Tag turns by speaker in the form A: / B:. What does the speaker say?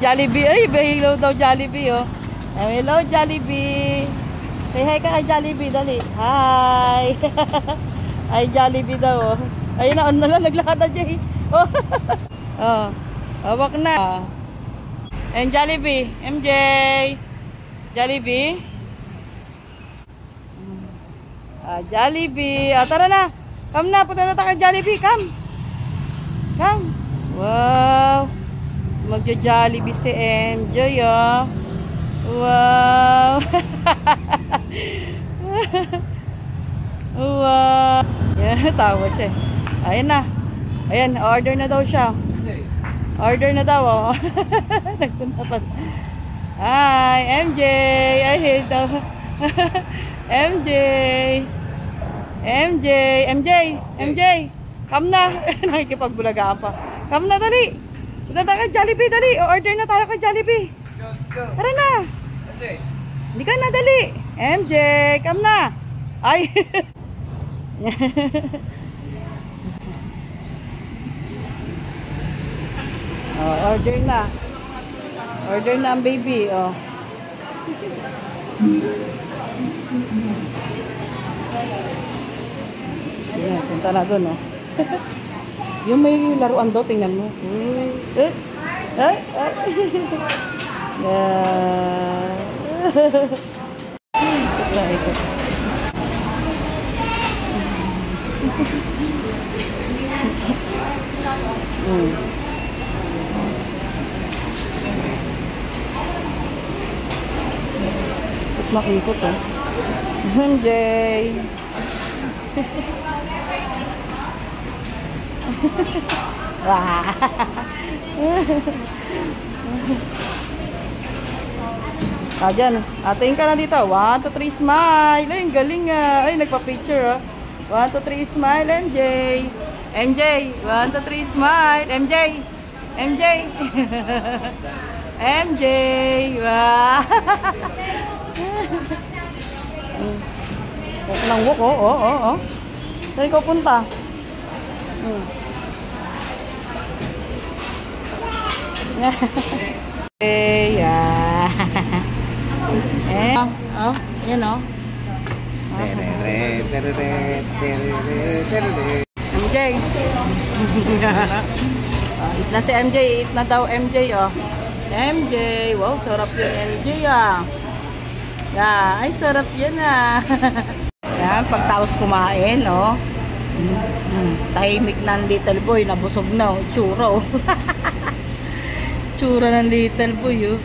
A: Jollibee, ay, hello daw Jollibee, oh. Hello Jollibee. Say hi ka kay Jollibee, dali. Hi. Ay, Jollibee daw, oh. Ayun na, on na lang, naglakad na dyan, oh. Oh, hawak na. And Jollibee, MJ. Jollibee. Jollibee. Tara na. Come na, punta na tayo kay Jollibee, come. Come. Wow. Magja-Jollibee si MJ, oh. Wow. Wow. Yan, tawa siya. Ayan na. Ayan, order na daw siya. Order na daw, oh. Nagpunta pa. Hi, MJ. Ay, daw. MJ. MJ. MJ. MJ. Come na. Nakikipagbulagaan pa. Come na, dali. Punta tayo kay Jollibee, dali. Order na tayo kay Jollibee. Tara na. Hindi ka na, dali. MJ, come na. Ay. Order na. Order na ang baby, oh. Ayan, punta na doon, oh. Yung may laruan daw, tingnan mo. Ay. Ikot. Makikot, oh. MJ. Dyan. Tingin ka na dito. 1, 2, 3, smile. Ay, galing nga. Ay, nagpa-picture, oh. 1, 2, 3, smile, MJ. MJ. 1, 2, 3, smile. MJ. MJ. MJ. Wow. Walk ng walk, oh. Saan ikaw punta? Yeah. Yan, oh. MJ. Eat na si MJ. Eat na daw MJ, oh. MJ. Wow, sarap yung MJ, ah. Yeah, ay sarap yan, ah. Yan, pagtaos kumain, oh. Tahimik na ang little boy. Nabusog na, oh. Tsura, oh. Tsura ng little boy, oh.